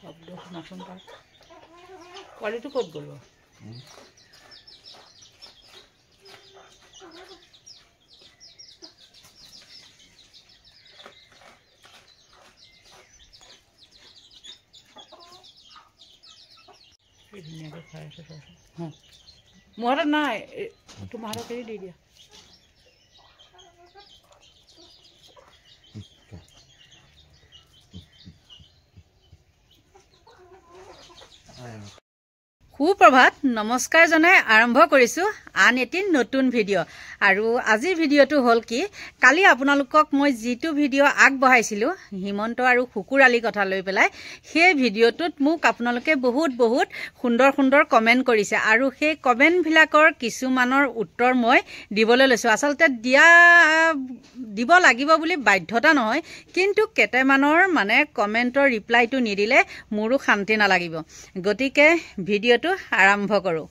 শব্দ শুনাচোন তাৰ পোৱালিটো ক'ত গ'ল ধুনীয়াকৈ খাই আছে চোৱাচোন মোৰ হাতত নাই তোমাৰ হাতত এৰি দি দিয়া সুপ্ৰভাত নমস্কাৰ জনাই আৰম্ভ কৰিছোঁ আন এটি নতুন ভিডিঅ' আৰু আজিৰ ভিডিঅ'টো হ'ল কি কালি আপোনালোকক মই যিটো ভিডিঅ' আগবঢ়াইছিলোঁ হিমন্ত আৰু শুকুৰালীৰ কথা লৈ পেলাই সেই ভিডিঅ'টোত মোক আপোনালোকে বহুত সুন্দৰ কমেণ্ট কৰিছে আৰু সেই কমেণ্টবিলাকৰ কিছুমানৰ উত্তৰ মই দিবলৈ লৈছোঁ আচলতে দিব লাগিব বুলি বাধ্যতা নহয় কিন্তু কেইটামানৰ মানে কমেণ্টৰ ৰিপ্লাইটো নিদিলে মোৰো শান্তি নালাগিব গতিকে ভিডিঅ'টো আৰম্ভ কৰোঁ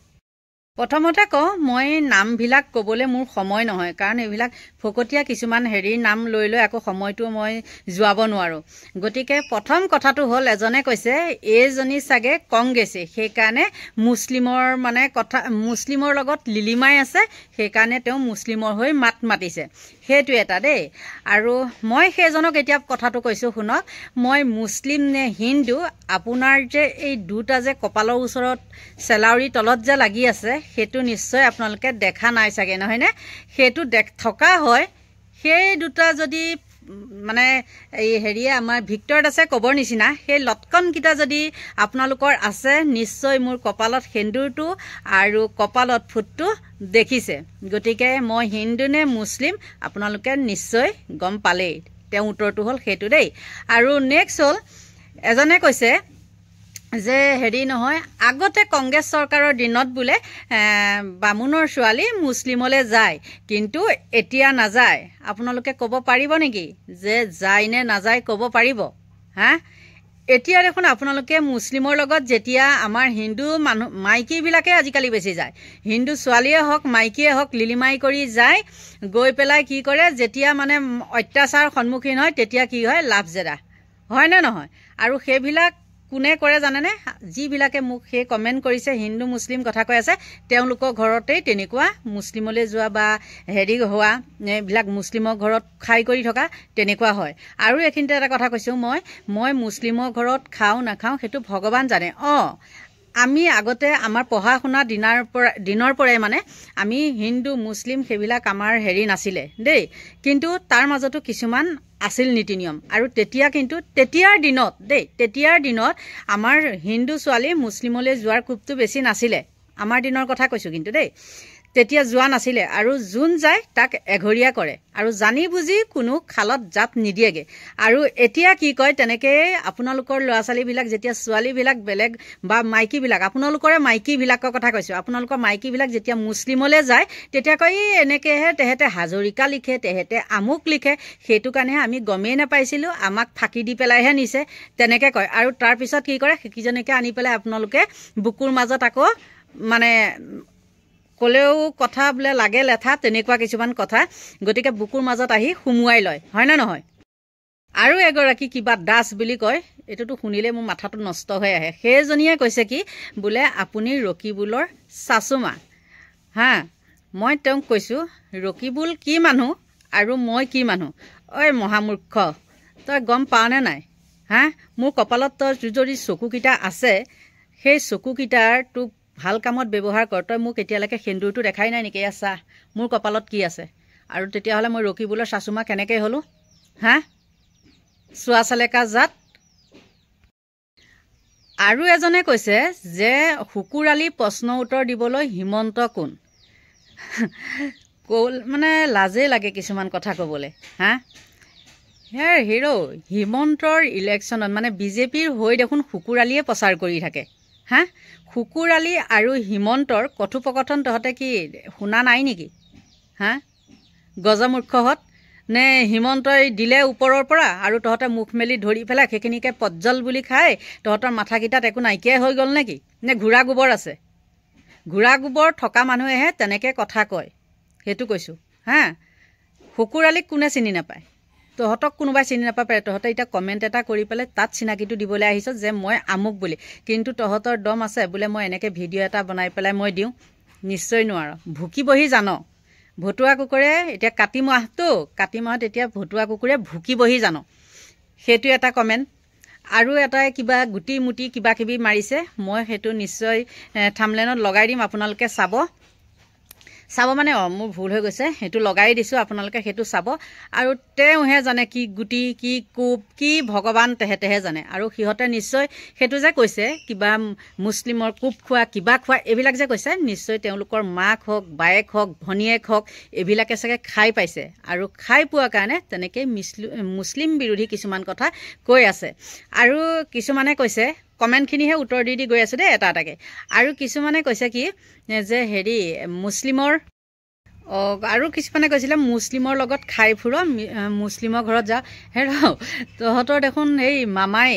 প্ৰথমতে কওঁ মই নামবিলাক ক'বলৈ মোৰ সময় নহয় কাৰণ এইবিলাক ফকতীয়া কিছুমান নাম লৈ আকৌ সময়টো মই যোৱাব নোৱাৰোঁ গতিকে প্ৰথম কথাটো হ'ল এজনে কৈছে এইজনী চাগে কংগ্ৰেছী সেইকাৰণে মুছলিমৰ মানে কথা মুছলিমৰ লগত লিলিমাই আছে সেইকাৰণে তেওঁ মুছলিমৰ হৈ মাত মাতিছে সেইটো এটা দেই আৰু মই সেইজনক এতিয়া কথাটো কৈছোঁ শুনক মই মুছলিম নে হিন্দু আপোনাৰ যে এই দুটা যে কপালৰ ওচৰত চেলাউৰি তলত যে লাগি আছে সেইটো নিশ্চয় আপোনালোকে দেখা নাই চাগে নহয়নে সেইটো থকা হয় সেই দুটা যদি মানে এই আমাৰ ভিক্টৰত আছে ক'বৰ নিচিনা সেই লটকনকেইটা যদি আপোনালোকৰ আছে নিশ্চয় মোৰ কপালত সেন্দুৰটো আৰু কপালত ফুটটো দেখিছে গতিকে মই হিন্দু নে মুছলিম আপোনালোকে নিশ্চয় গম পালেই তেওঁ উত্তৰটো হ'ল সেইটো দেই আৰু নেক্সট হ'ল এজনে কৈছে যে নহয় আগতে কংগ্ৰেছ চৰকাৰৰ দিনত বোলে বামুণৰ ছোৱালী মুছলিমলৈ যায় কিন্তু এতিয়া নাযায় আপোনালোকে ক'ব পাৰিব নেকি যে যায় নে নাযায় ক'ব পাৰিব এতিয়া দেখোন আপোনালোকে মুছলিমৰ লগত যেতিয়া আমাৰ হিন্দু মানুহ মাইকীবিলাকে আজিকালি বেছি যায় হিন্দু ছোৱালীয়ে হওক মাইকীয়ে হওক লিলিমাই কৰি যায় গৈ পেলাই কি কৰে যেতিয়া মানে অত্যাচাৰ সন্মুখীন হয় তেতিয়া কি হয় লাভজেদা হয়নে নহয় আৰু সেইবিলাক কোনে কৰে জানেনে যিবিলাকে মোক সেই কমেণ্ট কৰিছে হিন্দু মুছলিম কথা কৈ আছে তেওঁলোকৰ ঘৰতেই তেনেকুৱা মুছলিমলৈ যোৱা বা হোৱা এইবিলাক মুছলিমৰ ঘৰত খাই কৰি থকা তেনেকুৱা হয় আৰু এইখিনিতে এটা কথা কৈছোঁ মই মুছলিমৰ ঘৰত খাওঁ নাখাওঁ সেইটো ভগৱান জানে আমি আগতে আমাৰ পঢ়া শুনা দিনৰ পৰাই মানে আমি হিন্দু মুছলিম সেইবিলাক আমাৰ নাছিলে দেই কিন্তু তাৰ মাজতো কিছুমান আছিল নীতি নিয়ম আৰু তেতিয়া কিন্তু তেতিয়াৰ দিনত আমাৰ হিন্দু ছোৱালী মুছলিমলৈ যোৱাৰ কোপটো বেছি নাছিলে আমাৰ দিনৰ কথা কৈছোঁ কিন্তু দেই তেতিয়া যোৱা নাছিলে আৰু যোন যায় তাক এঘৰীয়া কৰে আৰু জানি বুজি কোনো খালত জাপ নিদিয়েগে আৰু এতিয়া কি কয় তেনেকৈ আপোনালোকৰ ল'ৰা ছোৱালীবিলাক যেতিয়া ছোৱালীবিলাক বেলেগ বা মাইকীবিলাক আপোনালোকৰে মাইকীবিলাকৰ কথা কৈছোঁ আপোনালোকৰ মাইকীবিলাক যেতিয়া মুছলিমলৈ যায় তেতিয়া কয় এনেকৈহে তেহেঁতে হাজৰিকা লিখে তেহেঁতে আমুক লিখে সেইটো কাৰণেহে আমি গমেই নাপাইছিলোঁ আমাক ফাঁকি দি পেলাইহে নিছে তেনেকৈ কয় আৰু তাৰপিছত কি কৰে সেইকেইজনীকে আনি পেলাই আপোনালোকে বুকুৰ মাজত আকৌ মানে ক'লেও কথা বোলে লাগে লেঠা তেনেকুৱা কিছুমান কথা গতিকে বুকুৰ মাজত আহি সুমুৱাই লয় হয়নে নহয় আৰু এগৰাকী কিবা দাস বুলি কয় এইটোতো শুনিলে মোৰ মাথাটো নষ্ট হৈ আহে সেইজনীয়ে কৈছে কি বোলে আপুনি ৰকিবুলৰ চাচুমা মই তেওঁক কৈছোঁ ৰকিবুল কি মানুহ আৰু মই কি মানুহ ঐ মহামূৰ্খ তই গম পাৱনে নাই মোৰ কপালত তই যদি চকুকেইটা আছে সেই চকুকেইটাৰ তোক ভাল কামত ব্যৱহাৰ কৰ তই মোক এতিয়ালৈকে সেন্দুৰটো দেখাই নাই নেকি চা মোৰ কপালত কি আছে আৰু তেতিয়াহ'লে মই ৰকিবুলৰ চাচুমা কেনেকৈ হ'লোঁ চোৱা চালেকা জাত আৰু এজনে কৈছে যে শুকুৰালী প্ৰশ্ন উত্তৰ দিবলৈ হিমন্ত কোন মানে লাজেই লাগে কিছুমান কথা ক'বলৈ হিমন্তৰ ইলেকশ্যনত মানে বিজেপিৰ হৈ দেখোন শুকুৰালীয়ে প্ৰচাৰ কৰি থাকে শুকুৰালী আৰু হিমন্তৰ কথোপকথন তহঁতে কি শুনা নাই নেকি গজমূৰ্খহঁত নে হিমন্তই দিলে ওপৰৰ পৰা আৰু তহঁতে মুখ মেলি ধৰি পেলাই সেইখিনিকে পজ্জল বুলি খাই তহঁতৰ মাথাকেইটাত একো নাইকিয়াই হৈ গ'ল নেকি নে ঘোঁৰা গোবৰ আছে ঘোঁৰা গোবৰ থকা মানুহেহে তেনেকৈ কথা কয় সেইটো কৈছোঁ শুকুৰালীক কোনে চিনি নাপায় তহঁতক কোনোবাই চিনি নাপাব পাৰে, তহঁতে এতিয়া কমেণ্ট এটা কৰি পেলাই তাত চিনাকিটো দিবলৈ আহিছ যে মই আমুক বুলি, কিন্তু তহঁতৰ দম আছে বোলে মই এনেকৈ ভিডিঅ' এটা বনাই পেলাই মই দিওঁ? নিশ্চয় নোৱাৰ। ভুকিবহি জান। ভতুৱা কুকুৰে এতিয়া কাতি মাহত এতিয়া ভতুৱা কুকুৰে ভুকিবহি জানো? সেইটো এটা কমেণ্ট। আৰু এটাই কিবা গুটি মুটি কিবা কিবি মাৰিছে, মই সেইটো নিশ্চয় থাম্বনেইলত লগাই দিম, আপোনালোকে চাব মানে মোৰ ভুল হৈ গৈছে, সেইটো লগাই দিছোঁ, আপোনালোকে সেইটো চাব। আৰু তেওঁহে জানে কি গুটি কি কোপ কি ভগৱান তেহেঁতেহে জানে। আৰু সিহঁতে নিশ্চয় সেইটো যে কৈছে কিবা মুছলিমৰ কোপ খোৱা কিবা খোৱা এইবিলাক যে কৈছে, নিশ্চয় তেওঁলোকৰ মাক হওক বায়েক হওক ভনীয়েক হওক এইবিলাকে চাগে খাই পাইছে, আৰু খাই পোৱা কাৰণে তেনেকৈ মুছলিম বিৰোধী কিছুমান কথা কৈ আছে। আৰু কিছুমানে কৈছে, কমেণ্টখিনিহে উত্তৰ দি গৈ আছোঁ দেই এটা এটাকৈ। আৰু কিছুমানে কৈছে কি যে হেৰি মুছলিমৰ আৰু কিছুমানে কৈছিলে মুছলিমৰ লগত খাই ফুৰ, মুছলিমৰ ঘৰত যা। তহঁতৰ দেখোন এই মামাই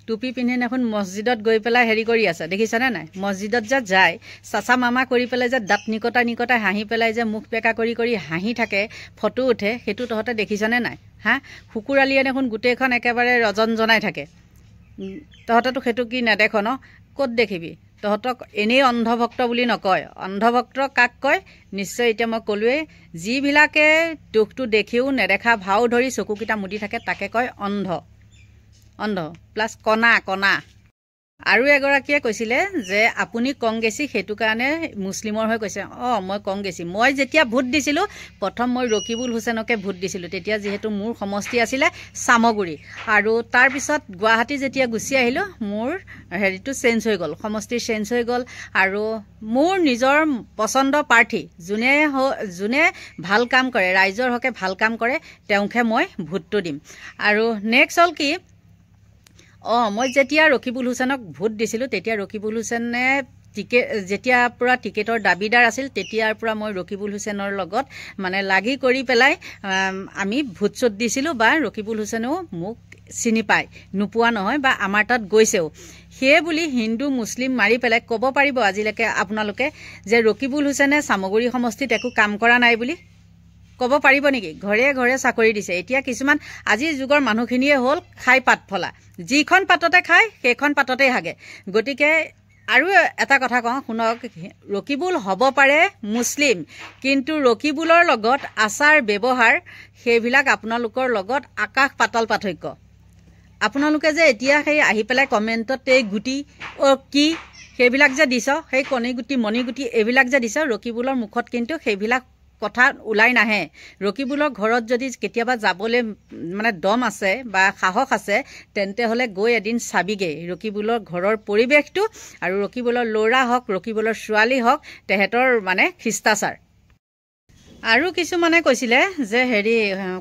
টুপি পিন্ধি দেখোন মছজিদত গৈ পেলাই হেৰি কৰি আছে, দেখিছানে নাই? মছজিদত যে যায় চাচা মামা কৰি পেলাই যে দাঁত নিকটাই হাঁহি পেলাই যে মুখ বেকা কৰি হাঁহি থাকে, ফটো উঠে, সেইটো তহঁতে দেখিছানে নাই? শুকুৰালীয়ে দেখোন গোটেইখন একেবাৰে ৰজনজনাই থাকে। তহঁতেতো সেইটো কি নেদেখ ন? ক'ত দেখিবি? তহঁতক এনেই অন্ধভক্ত বুলি নকয়। অন্ধভক্ত কাক কয়? নিশ্চয় এতিয়া মই ক'লোৱেই, যিবিলাকে দুখটো দেখিও নেদেখা ভাও ধৰি চকুকেইটা মুদি থাকে তাকে কয় অন্ধ প্লাছ কণা। আৰু এগৰাকীয়ে কৈছিলে যে আপুনি কংগ্ৰেছী, সেইটো কাৰণে মুছলিমৰ হৈ কৈছে। মই কংগ্ৰেছী। মই যেতিয়া ভোট দিছিলোঁ প্ৰথম মই ৰকিবুল হুছেইনকে ভোট দিছিলোঁ, তেতিয়া যিহেতু মোৰ সমষ্টি আছিলে চামগুৰি, আৰু তাৰপিছত গুৱাহাটী যেতিয়া গুচি আহিলোঁ মোৰ হেৰিটো চেঞ্জ হৈ গ'ল, সমষ্টি চেঞ্জ হৈ গ'ল। আৰু মোৰ নিজৰ পচন্দ প্ৰাৰ্থী যোনে ভাল কাম কৰে, ৰাইজৰ হকে ভাল কাম কৰে, তেওঁকহে মই ভোটটো দিম। আৰু নেক্সট হ'ল কি, মই যেতিয়া ৰকিবুল হুছেইনক ভোট দিছিলোঁ তেতিয়া ৰকিবুল হুছেইনে যেতিয়াৰ পৰা টিকেটৰ দাবীদাৰ আছিল তেতিয়াৰ পৰা মই ৰকিবুল হুছেইনৰ লগত মানে লাগি কৰি পেলাই আমি ভোট চোট দিছিলোঁ, বা ৰকিবুল হুছেইনেও মোক চিনি পায়, নোপোৱা নহয়, বা আমাৰ তাত গৈছেও। সেয়ে বুলি হিন্দু মুছলিম মাৰি পেলাই ক'ব পাৰিব আজিলৈকে আপোনালোকে যে ৰকিবুল হুছেইনে চামগুৰি সমষ্টিত একো কাম কৰা নাই বুলি? ক'ব পাৰিব নেকি? ঘৰে ঘৰে চাকৰি দিছে। এতিয়া কিছুমান আজিৰ যুগৰ মানুহখিনিয়ে হ'ল খাই পাত ফলা, যিখন পাততে খায় সেইখন পাততেই হাগে। গতিকে আৰু এটা কথা কওঁ শুনক, ৰকিবুল হ'ব পাৰে মুছলিম, কিন্তু ৰকিবুলৰ লগত আচাৰ ব্যৱহাৰ সেইবিলাক আপোনালোকৰ লগত আকাশ পাতাল পাৰ্থক্য। আপোনালোকে যে এতিয়া সেই আহি পেলাই কমেণ্টত এই গুটি কি সেইবিলাক যে দিছ, সেই কণীগুটি মণিগুটি এইবিলাক যে দিছ, ৰকিবুলৰ মুখত কিন্তু সেইবিলাক কথা ওলাই নাহে। ৰকিবুলৰ ঘৰত যদি কেতিয়াবা যাবলৈ মানে দম আছে বা সাহস আছে, তেন্তে হ'লে গৈ এদিন চাবিগৈ ৰকিবুলৰ ঘৰৰ পৰিৱেশটো, আৰু ৰকিবুলৰ ল'ৰা হওক ৰকিবুলৰ ছোৱালী হওক তেহেঁতৰ মানে শিষ্টাচাৰ। আৰু কিছুমানে কৈছিলে যে হেৰি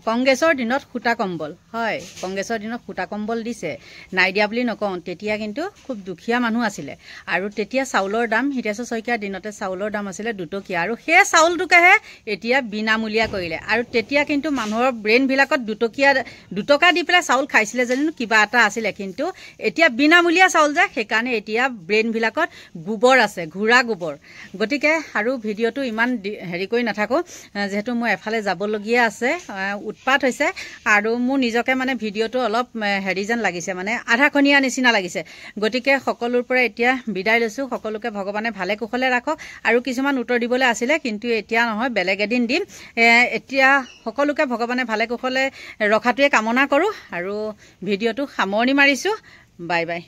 কংগ্ৰেছৰ দিনত সূতা কম্বল, হয় কংগ্ৰেছৰ দিনত সূতা কম্বল দিছে, নাই দিয়া বুলি নকওঁ। তেতিয়া কিন্তু খুব দুখীয়া মানুহ আছিলে, আৰু তেতিয়া চাউলৰ দাম হিতেশ্বৰ শইকীয়াৰ দিনতে চাউলৰ দাম আছিলে 2 টকীয়া, আৰু সেই চাউলটোকেহে এতিয়া বিনামূলীয়া কৰিলে। আৰু তেতিয়া কিন্তু মানুহৰ ব্ৰেইনবিলাকত 2 টকা দি পেলাই চাউল খাইছিলে যেনো কিবা এটা আছিলে, কিন্তু এতিয়া বিনামূলীয়া চাউল যে সেইকাৰণে এতিয়া ব্ৰেইনবিলাকত গোবৰ আছে, ঘোঁৰা গোবৰ। গতিকে আৰু ভিডিঅ'টো ইমান হেৰি কৰি নাথাকোঁ, যিহেতু মই এফালে যাবলগীয়া আছে, উৎপাত হৈছে, আৰু মোৰ নিজকে মানে ভিডিঅ'টো অলপ হেৰি যেন লাগিছে, মানে আধাখনীয়া নিচিনা লাগিছে। গতিকে সকলোৰ পৰা এতিয়া বিদায় লৈছোঁ। সকলোকে ভগৱানে ভালে কুশলে ৰাখক। আৰু কিছুমান উত্তৰ দিবলৈ আছিলে, কিন্তু এতিয়া নহয়, বেলেগ এদিন দিম। এতিয়া সকলোকে ভগৱানে ভালে কুশলে ৰখাটোৱে কামনা কৰোঁ, আৰু ভিডিঅ'টো সামৰণি মাৰিছোঁ। Bye bye.